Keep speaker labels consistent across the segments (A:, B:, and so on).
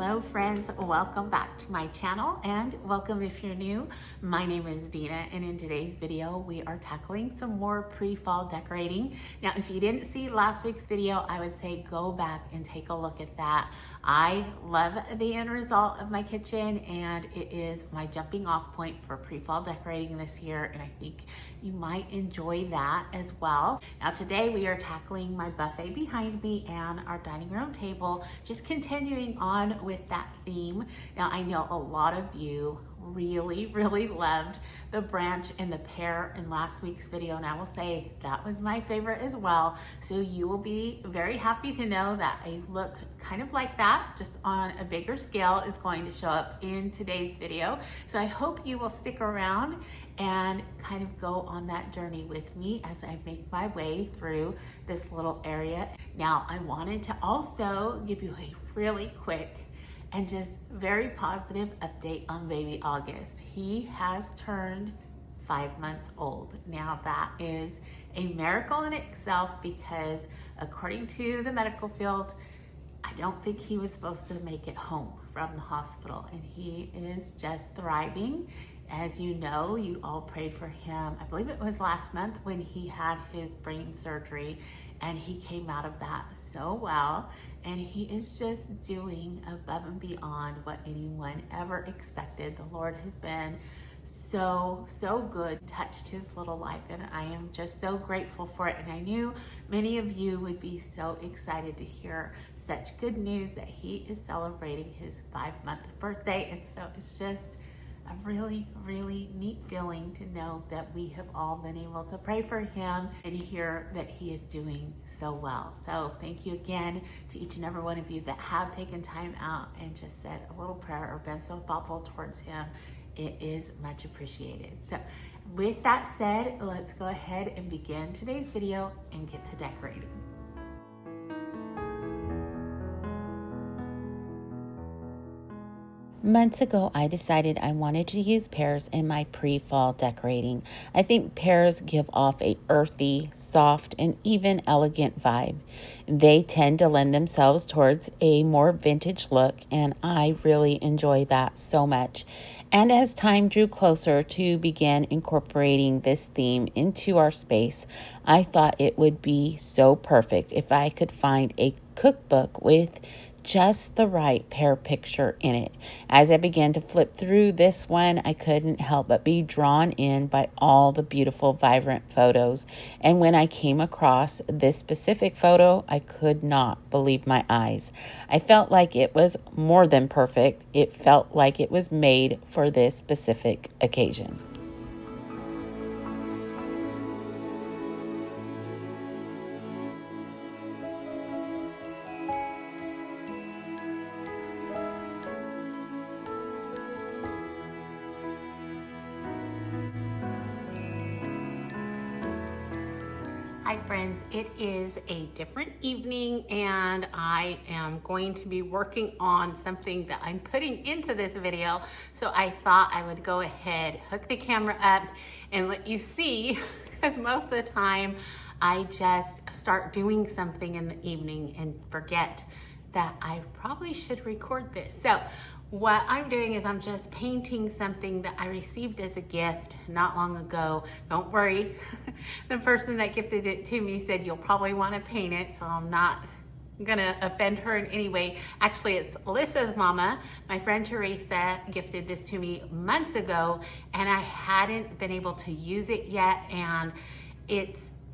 A: Hello friends, welcome back to my channel and welcome if you're new. My name is Dina and in today's video we are tackling some more pre-fall decorating. Now if you didn't see last week's video, I would say go back and take a look at that. I love the end result of my kitchen and it is my jumping off point for pre-fall decorating this year, and I think you might enjoy that as well. Now today we are tackling my buffet behind me and our dining room table, just continuing on with that theme. Now I know a lot of you really loved the branch and the pear in last week's video, and I will say that was my favorite as well. So you will be very happy to know that a look kind of like that, just on a bigger scale, is going to show up in today's video. So I hope you will stick around and kind of go on that journey with me as I make my way through this little area. Now I wanted to also give you a really quick and just very positive update on baby August. He has turned 5 months old. Now that is a miracle in itself because according to the medical field, I don't think he was supposed to make it home from the hospital, and he is just thriving. As you know, you all prayed for him. I believe it was last month when he had his brain surgery, and he came out of that so well, and he is just doing above and beyond what anyone ever expected. The Lord has been so good, touched his little life, and I am just so grateful for it. And I knew many of you would be so excited to hear such good news that he is celebrating his 5-month birthday. And so it's just a really neat feeling to know that we have all been able to pray for him and hear that he is doing so well. So thank you again to each and every one of you that have taken time out and just said a little prayer or been so thoughtful towards him. It is much appreciated. So with that said, let's go ahead and begin today's video and get to decorating.
B: Months ago, I decided I wanted to use pears in my pre-fall decorating. I think pears give off a earthy, soft, and even elegant vibe. They tend to lend themselves towards a more vintage look, and I really enjoy that so much. And as time drew closer to begin incorporating this theme into our space, I thought it would be so perfect if I could find a cookbook with just the right pear picture in it. As I began to flip through this one, I couldn't help but be drawn in by all the beautiful, vibrant photos. And when I came across this specific photo, I could not believe my eyes. I felt like it was more than perfect. It felt like it was made for this specific occasion.
A: Hi friends, it is a different evening and I am going to be working on something that I'm putting into this video. So I thought I would go ahead, hook the camera up and let you see, because most of the time I just start doing something in the evening and forget that I probably should record this. So what I'm doing is I'm just painting something that I received as a gift not long ago. Don't worry, the person that gifted it to me said you'll probably want to paint it, so I'm not gonna offend her in any way. Actually, it's Lyssa's mama. My friend Teresa gifted this to me months ago and I hadn't been able to use it yet, and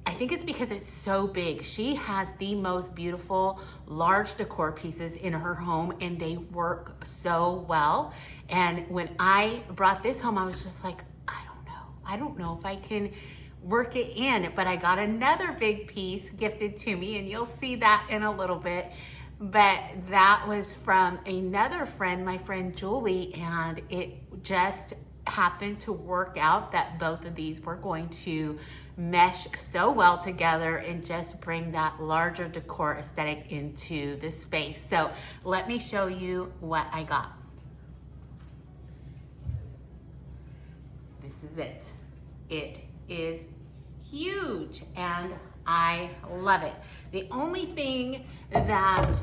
A: I think it's because it's so big. She has the most beautiful large decor pieces in her home and they work so well. And when I brought this home, I was just like, I don't know if I can work it in, but I got another big piece gifted to me and you'll see that in a little bit. But that was from another friend, my friend Julie, and it just happened to work out that both of these were going to mesh so well together and just bring that larger decor aesthetic into the space. So let me show you what I got. This is it. It is huge and I love it. The only thing that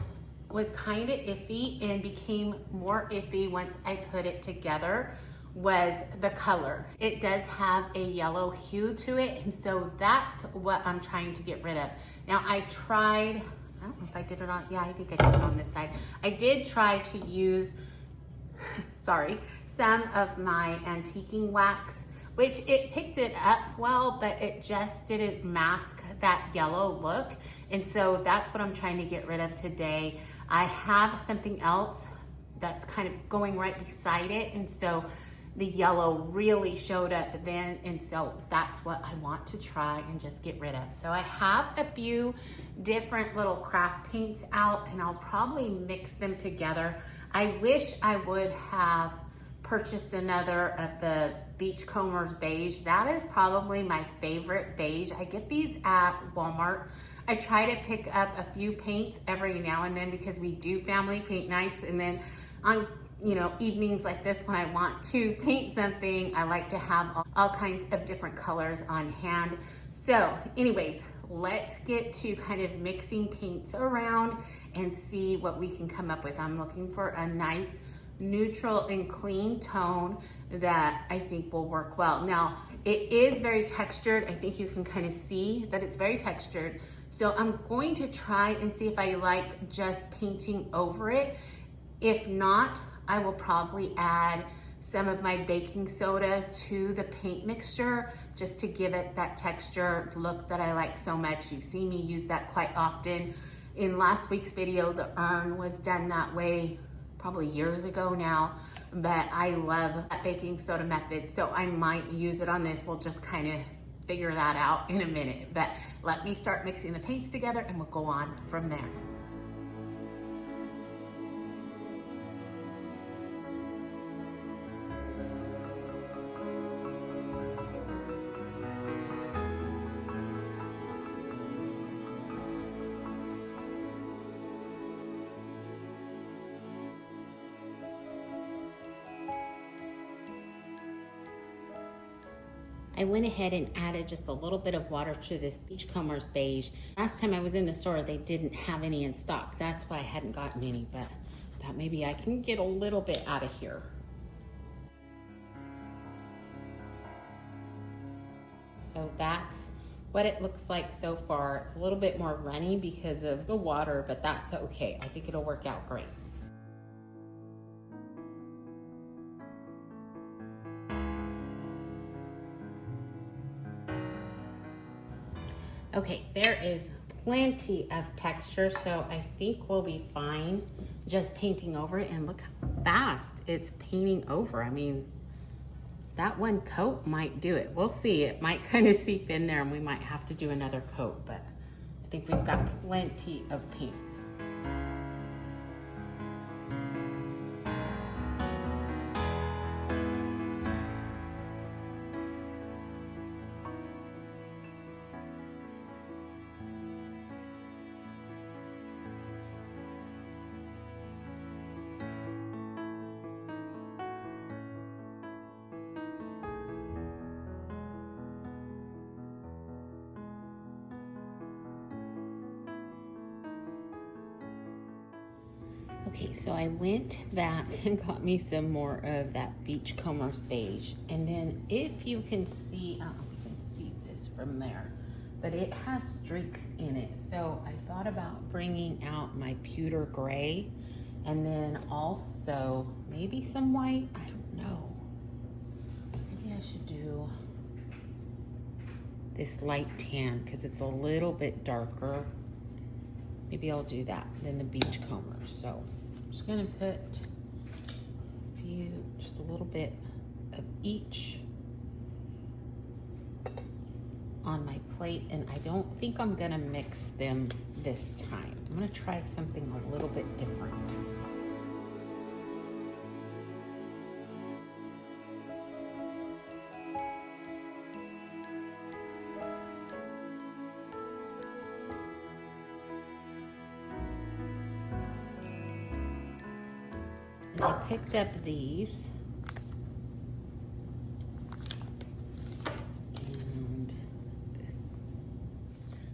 A: was kind of iffy and became more iffy once I put it together was the color. It does have a yellow hue to it, and so that's what I'm trying to get rid of. Now I tried, I don't know if I did it on, yeah, I think I did it on this side. I did try to use, sorry, some of my antiquing wax, which it picked it up well, but it just didn't mask that yellow look. And so that's what I'm trying to get rid of today. I have something else that's kind of going right beside it, and so the yellow really showed up then, and so that's what I want to try and just get rid of. So I have a few different little craft paints out, and I'll probably mix them together. I wish I would have purchased another of the Beachcombers beige. That is probably my favorite beige. I get these at Walmart. I try to pick up a few paints every now and then because we do family paint nights, and then on evenings like this when I want to paint something, I like to have all kinds of different colors on hand. So anyways, let's get to kind of mixing paints around and see what we can come up with. I'm looking for a nice neutral and clean tone that I think will work well. Now, it is very textured. I think you can kind of see that it's very textured. So I'm going to try and see if I like just painting over it. If not, I will probably add some of my baking soda to the paint mixture just to give it that texture look that I like so much. You've seen me use that quite often. In last week's video, the urn was done that way probably years ago now, but I love that baking soda method, so I might use it on this. We'll just kind of figure that out in a minute, but let me start mixing the paints together and we'll go on from there. I went ahead and added just a little bit of water to this Beachcombers beige. Last time I was in the store, they didn't have any in stock. That's why I hadn't gotten any, but I thought maybe I can get a little bit out of here. So that's what it looks like so far. It's a little bit more runny because of the water, but that's okay. I think it'll work out great. Okay, there is plenty of texture, so I think we'll be fine just painting over it. And look how fast it's painting over. I mean, that one coat might do it. We'll see. It might kind of seep in there and we might have to do another coat, but I think we've got plenty of paint. Okay, so I went back and got me some more of that Beachcombers beige. And then if you can see, I don't know if you can see this from there, but it has streaks in it. So I thought about bringing out my pewter gray and then also maybe some white. I don't know. Maybe I should do this light tan because it's a little bit darker. Maybe I'll do that than the Beachcombers. So I'm just gonna put just a little bit of each on my plate, and I don't think I'm gonna mix them this time. I'm gonna try something a little bit different. I picked up these and this.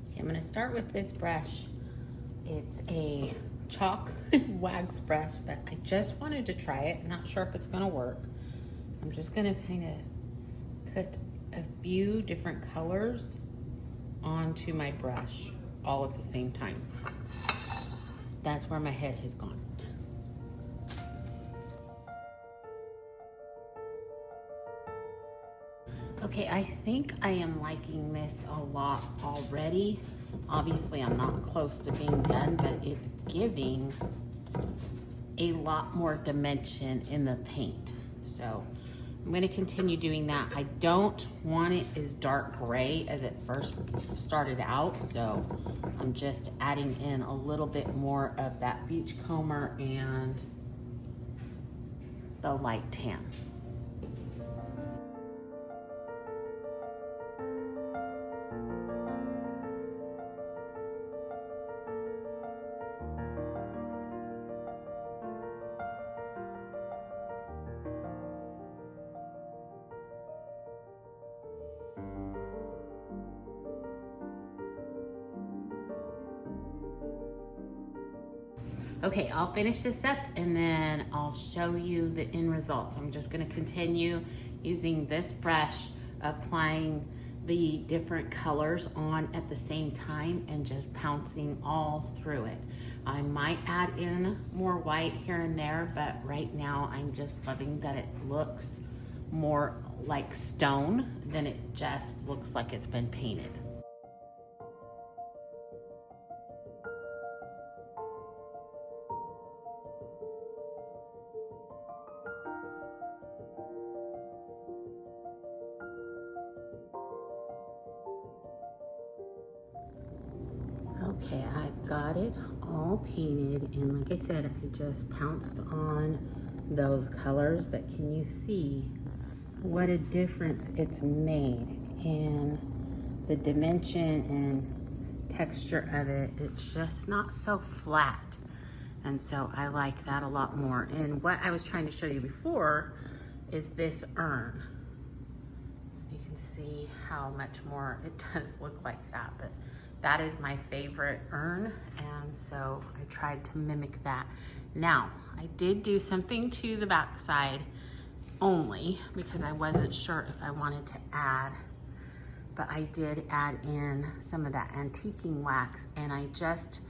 A: Okay, I'm going to start with this brush. It's a chalk wax brush, but I just wanted to try it. Not sure if it's gonna work. I'm just gonna kind of put a few different colors onto my brush all at the same time. That's where my head has gone. Okay, I think I am liking this a lot already. Obviously, I'm not close to being done, but it's giving a lot more dimension in the paint. So I'm gonna continue doing that. I don't want it as dark gray as it first started out, so I'm just adding in a little bit more of that beachcomber and the light tan. Okay, I'll finish this up and then I'll show you the end results. I'm just gonna continue using this brush, applying the different colors on at the same time and just pouncing all through it. I might add in more white here and there, but right now I'm just loving that it looks more like stone than it just looks like it's been painted. Okay, I've got it all painted, and like I said, I just pounced on those colors, but can you see what a difference it's made in the dimension and texture of it? It's just not so flat, and so I like that a lot more. And what I was trying to show you before is this urn. You can see how much more it does look like that, but that is my favorite urn, and so I tried to mimic that. Now, I did do something to the back side only because I wasn't sure if I wanted to add, but I did add in some of that antiquing wax, and I just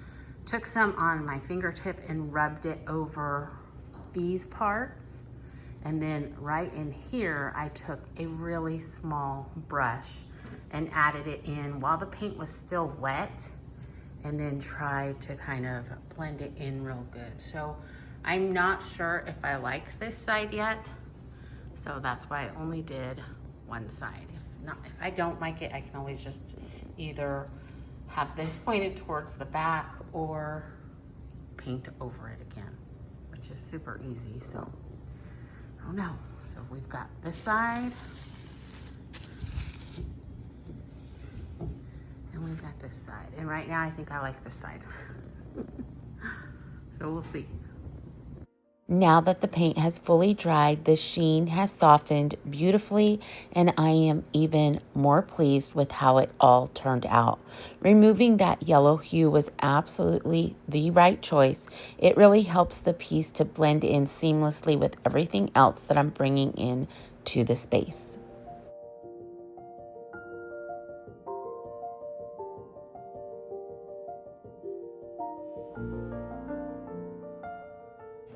A: took some on my fingertip and rubbed it over these parts. And then right in here, I took a really small brush and added it in while the paint was still wet, and then tried to kind of blend it in real good. So I'm not sure if I like this side yet, so that's why I only did one side. If I don't like it, I can always just either have this pointed towards the back or paint over it again, which is super easy. So I don't know. So we've got this side, and we've got this side. And right now I think I like this side. So we'll see.
B: Now that the paint has fully dried, the sheen has softened beautifully, and I am even more pleased with how it all turned out. Removing that yellow hue was absolutely the right choice. It really helps the piece to blend in seamlessly with everything else that I'm bringing in to the space.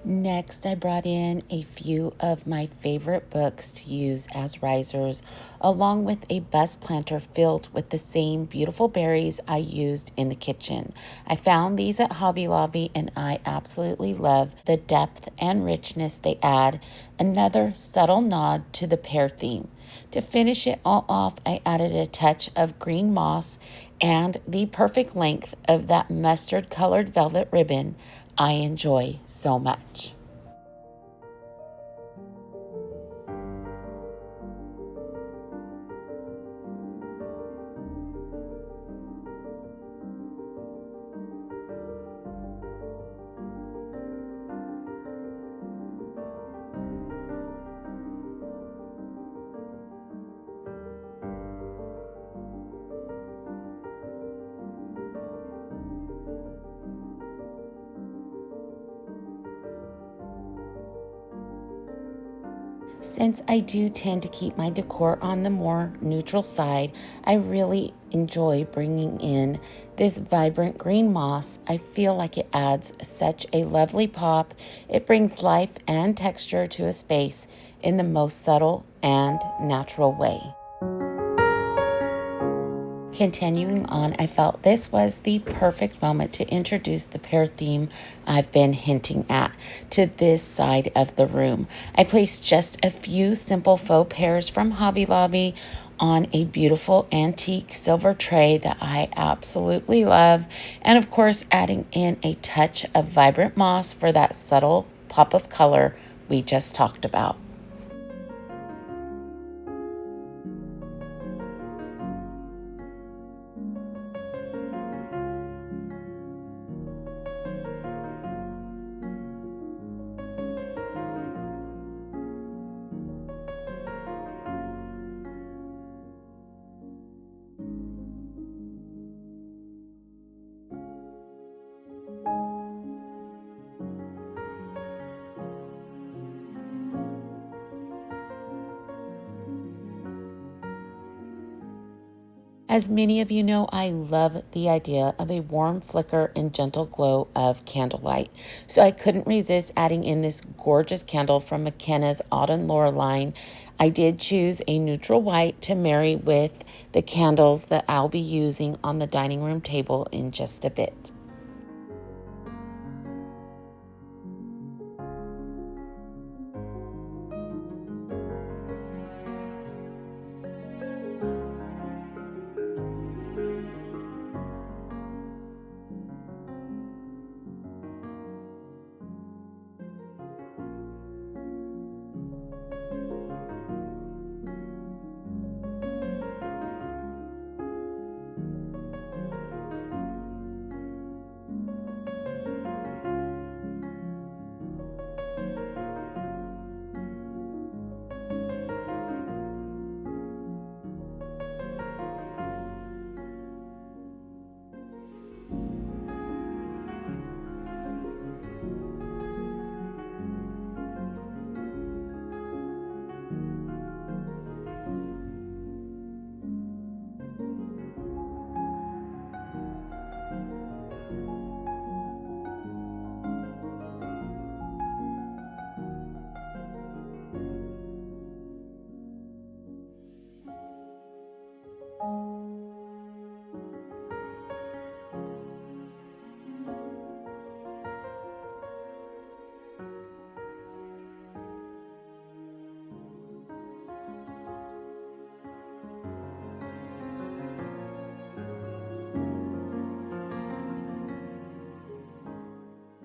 B: Next, I brought in a few of my favorite books to use as risers, along with a bust planter filled with the same beautiful berries I used in the kitchen. I found these at Hobby Lobby, and I absolutely love the depth and richness they add. Another subtle nod to the pear theme. To finish it all off, I added a touch of green moss and the perfect length of that mustard colored velvet ribbon I enjoy so much. Since I do tend to keep my decor on the more neutral side, I really enjoy bringing in this vibrant green moss. I feel like it adds such a lovely pop. It brings life and texture to a space in the most subtle and natural way. Continuing on, I felt this was the perfect moment to introduce the pear theme I've been hinting at to this side of the room. I placed just a few simple faux pears from Hobby Lobby on a beautiful antique silver tray that I absolutely love, and of course adding in a touch of vibrant moss for that subtle pop of color we just talked about. As many of you know, I love the idea of a warm flicker and gentle glow of candlelight. So I couldn't resist adding in this gorgeous candle from McKenna's Autumn Lore line. I did choose a neutral white to marry with the candles that I'll be using on the dining room table in just a bit.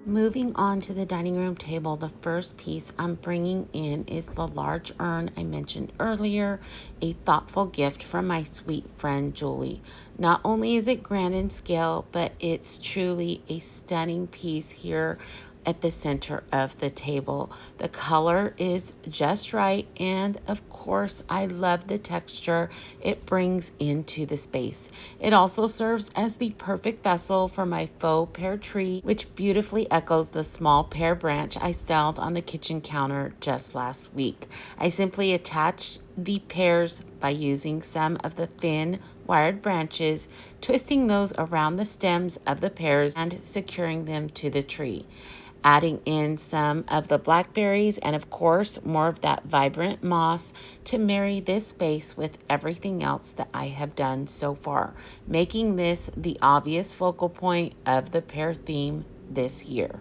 B: Moving on to the dining room table, the first piece I'm bringing in is the large urn I mentioned earlier, a thoughtful gift from my sweet friend Julie. Not only is it grand in scale, but it's truly a stunning piece here at the center of the table. The color is just right, and of course, I love the texture it brings into the space. It also serves as the perfect vessel for my faux pear tree, which beautifully echoes the small pear branch I styled on the kitchen counter just last week. I simply attached the pears by using some of the thin wired branches, twisting those around the stems of the pears and securing them to the tree. Adding in some of the blackberries and of course more of that vibrant moss to marry this space with everything else that I have done so far, making this the obvious focal point of the pear theme this year.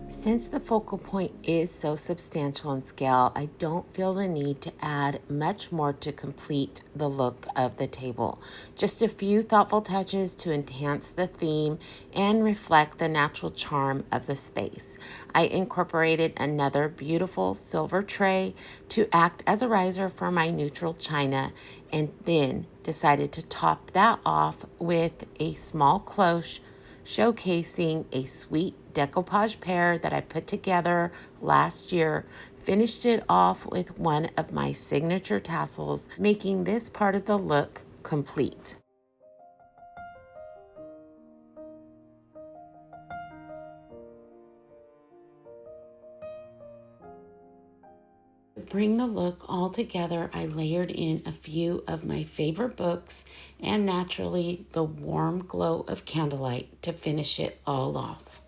B: Since the focal point is so substantial in scale, I don't feel the need to add much more to complete the look of the table. Just a few thoughtful touches to enhance the theme and reflect the natural charm of the space. I incorporated another beautiful silver tray to act as a riser for my neutral china, and then decided to top that off with a small cloche showcasing a sweet decoupage pear that I put together last year. Finished it off with one of my signature tassels, making this part of the look complete. To bring the look all together, I layered in a few of my favorite books and naturally the warm glow of candlelight to finish it all off.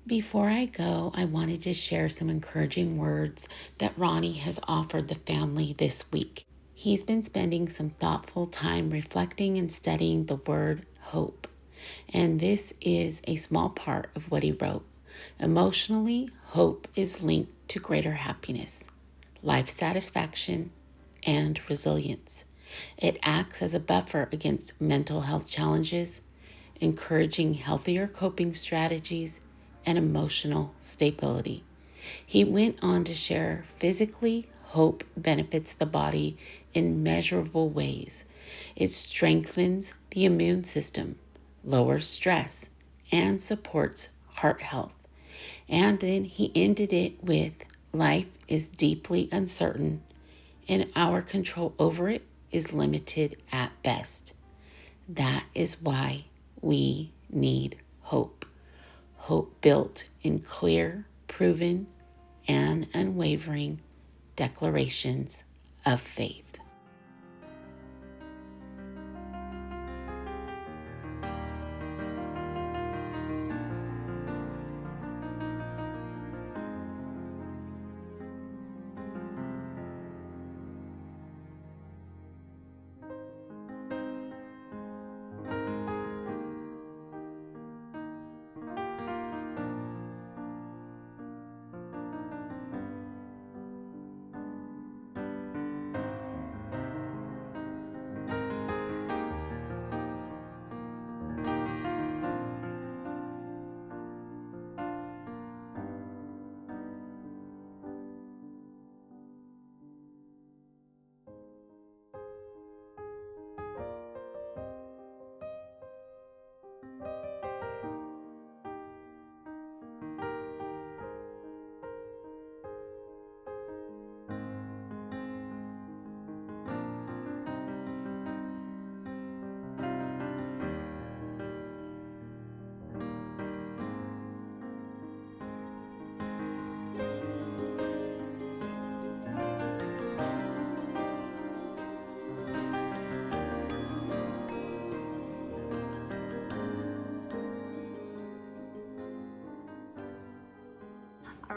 B: Before I go, I wanted to share some encouraging words that Ronnie has offered the family this week. He's been spending some thoughtful time reflecting and studying the word hope. And this is a small part of what he wrote. Emotionally, hope is linked to greater happiness, life satisfaction, and resilience. It acts as a buffer against mental health challenges, encouraging healthier coping strategies and emotional stability. He went on to share physically, hope benefits the body in measurable ways. It strengthens the immune system, lowers stress, and supports heart health. And then he ended it with, life is deeply uncertain, and our control over it is limited at best. That is why we need hope. Hope built in clear, proven, and unwavering declarations of faith.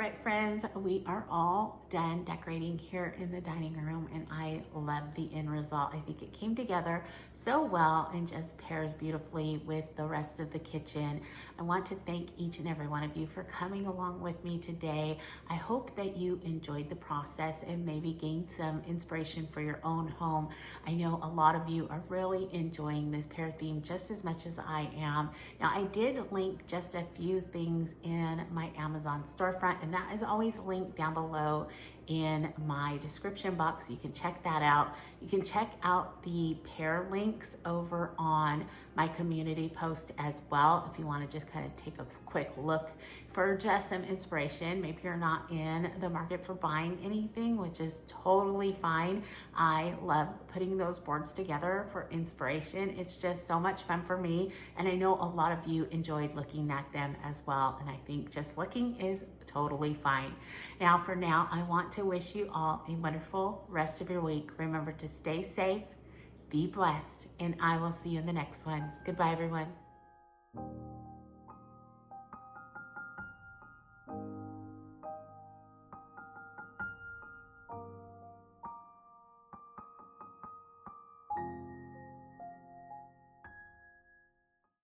A: right, friends, we are all done decorating here in the dining room, and I love the end result. I think it came together so well and just pairs beautifully with the rest of the kitchen. I want to thank each and every one of you for coming along with me today. I hope that you enjoyed the process and maybe gained some inspiration for your own home. I know a lot of you are really enjoying this pear theme just as much as I am. Now, I did link just a few things in my Amazon storefront, and that is always linked down below in my description box. You can check that out. You can check out the pear links over on my community post as well if you want to just kind of take a quick look for just some inspiration. Maybe you're not in the market for buying anything, which is totally fine. I love putting those boards together for inspiration. It's just so much fun for me, and I know a lot of you enjoyed looking at them as well, and I think just looking is totally fine. Now, for now, I want to wish you all a wonderful rest of your week. Remember to stay safe, be blessed, and I will see you in the next one. Goodbye, everyone.